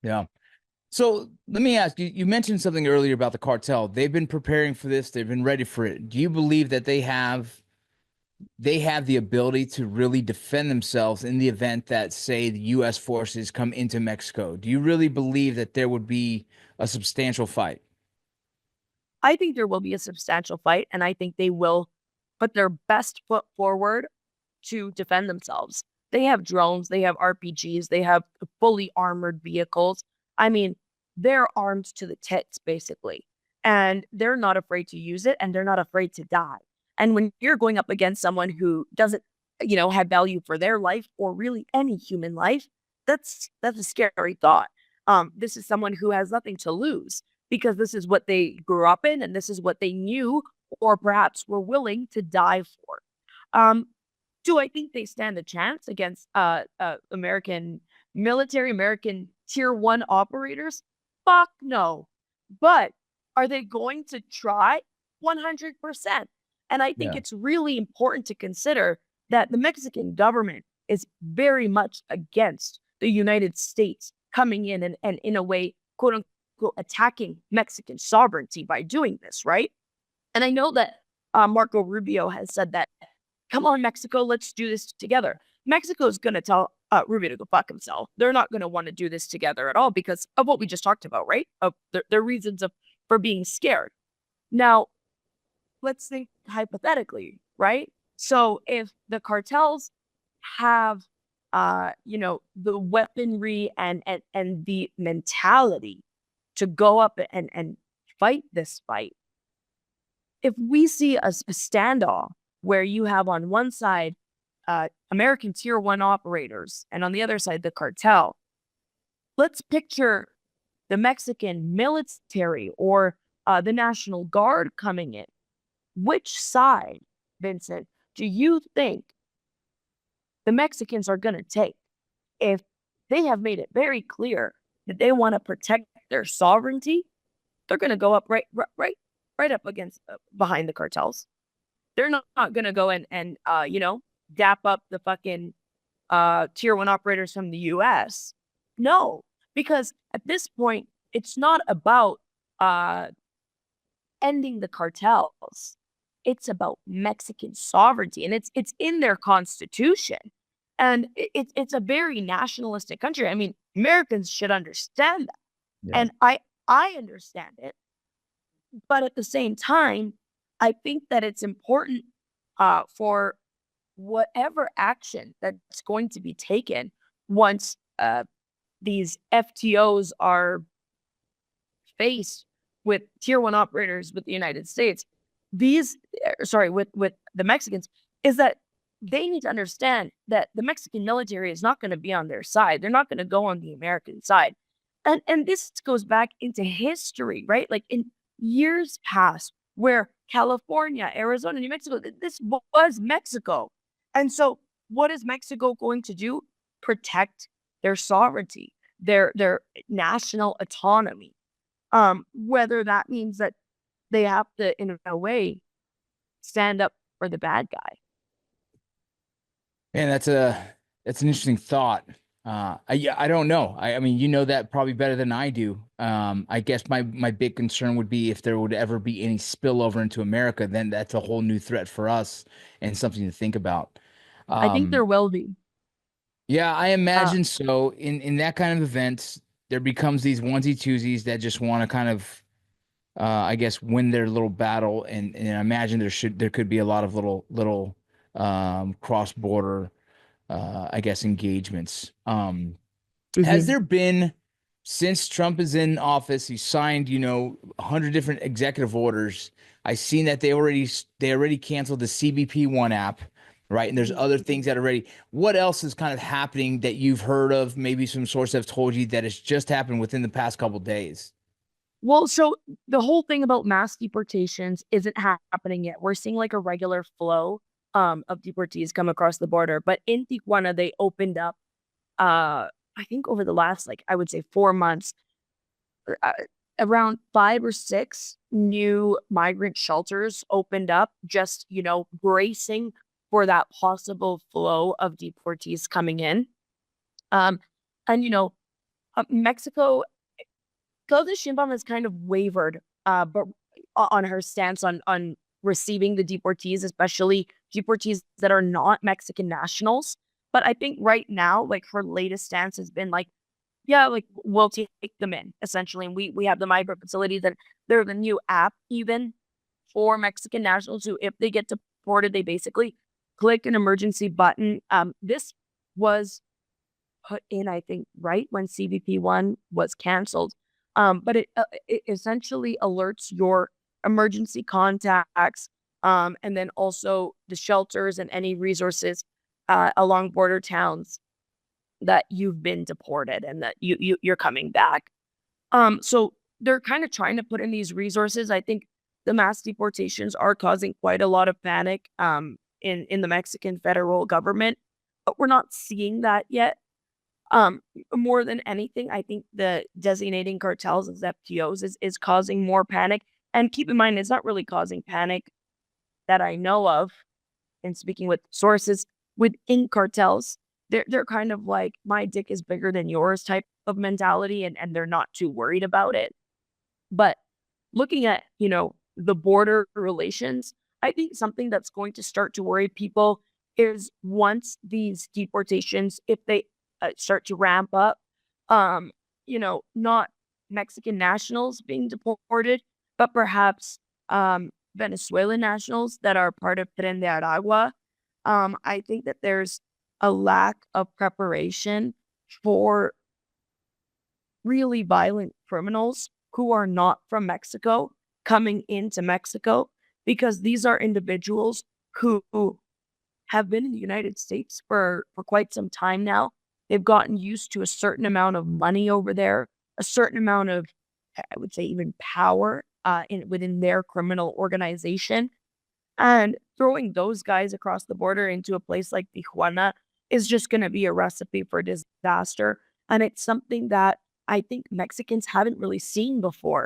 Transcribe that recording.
Yeah. So let me ask you, you mentioned something earlier about the cartel. They've been preparing for this, they've been ready for it. Do you believe that they have the ability to really defend themselves in the event that, say, the US forces come into Mexico? Do you really believe that there would be a substantial fight? I think there will be a substantial fight, and I think they will put their best foot forward to defend themselves. They have drones, they have RPGs, they have fully armored vehicles. I mean, they're armed to the tits, basically. And they're not afraid to use it, and they're not afraid to die. And when you're going up against someone who doesn't, have value for their life or really any human life, that's a scary thought. This is someone who has nothing to lose because this is what they grew up in and this is what they knew or perhaps were willing to die for. Um, do I think they stand a chance against American military, American tier one operators? Fuck no. But are they going to try? 100%. And I think Yeah. it's really important to consider that the Mexican government is very much against the United States coming in and in a way, quote unquote, attacking Mexican sovereignty by doing this, right? And I know that Marco Rubio has said that, come on, Mexico, let's do this together. Mexico is going to tell Rubio to go fuck himself. They're not going to want to do this together at all because of what we just talked about, right? Of their reasons of for being scared. Now, let's think hypothetically, right? So if the cartels have the weaponry and the mentality to go up and fight this fight, if we see a standoff where you have on one side American tier one operators and on the other side the cartel, let's picture the Mexican military or the National Guard coming in. Which side, Vincent, do you think the Mexicans are going to take if they have made it very clear that they want to protect their sovereignty? They're going to go up right up against behind the cartels. They're not going to go and dap up the fucking tier one operators from the US. No, because at this point, it's not about uh, ending the cartels. It's about Mexican sovereignty, and it's in their constitution, and it's a very nationalistic country. I mean, Americans should understand that, Yeah. and I understand it, but at the same time, I think that it's important for whatever action that's going to be taken once these FTOs are faced with tier one operators with the United States, with the Mexicans, is that they need to understand that the Mexican military is not going to be on their side. They're not going to go on the American side. And this goes back into history, right? Like in years past, where California, Arizona, New Mexico, this was Mexico. And so what is Mexico going to do? Protect their sovereignty, their national autonomy. Whether that means that they have to, in a way, stand up for the bad guy. And that's an interesting thought. Yeah, I don't know. I mean, you know that probably better than I do. I guess my big concern would be if there would ever be any spillover into America, then that's a whole new threat for us and something to think about. I think Um, there will be. yeah, I Uh, imagine so. In that kind of events, there becomes these onesie twosies that just want to kind of, I guess, win their little battle, and I imagine there could be a lot of little cross border I guess, engagements. Has mhm. there been, since Trump is in office, he signed, 100 different executive orders. I've seen that they already canceled the CBP One app, right? And there's other things that are already. What else is kind of happening that you've heard of? Maybe some sources have told you that it's just happened within the past couple days. Well, so the whole thing about mass deportations isn't happening yet. We're seeing like a regular flow of deportees come across the border. But in Tijuana, they opened up, I think over the last, like, I would say 4 months, uh, around five or six new migrant shelters opened up, just, bracing for that possible flow of deportees coming in. Um, and Mexico, Claudia Sheinbaum has kind of wavered, but on her stance on receiving the deportees, especially deportees that are not Mexican nationals. But I think right now, like her latest stance has been like, yeah, like we'll take them in essentially, and we have the migrant facilities, and there's a new app even for Mexican nationals who, if they get deported, they basically click an emergency button. This was put in, I think, right when CBP1 was canceled. But it essentially alerts your emergency contacts, and then also the shelters and any resources along border towns that you've been deported and that you're coming back. So they're kind of trying to put in these resources. I think the mass deportations are causing quite a lot of panic in the Mexican federal government, but we're not seeing that yet. Um, More than anything, I think the designating cartels as FTOs is causing more panic. And keep in mind, it's not really causing panic that I know of. And speaking with sources within cartels, they're kind of like my dick is bigger than yours type of mentality, and they're not too worried about it. But looking at, the border relations, I think something that's going to start to worry people is once these deportations, if they start to ramp up, um, not Mexican nationals being deported, but perhaps Venezuelan nationals that are part of Tren de Aragua. I think that there's a lack of preparation for really violent criminals who are not from Mexico coming into Mexico, because these are individuals who have been in the United States for quite some time now. They've gotten used to a certain amount of money over there, a certain amount of, I would say, even power in within their criminal organization. And throwing those guys across the border into a place like Tijuana is just going to be a recipe for disaster. And it's something that I think Mexicans haven't really seen before.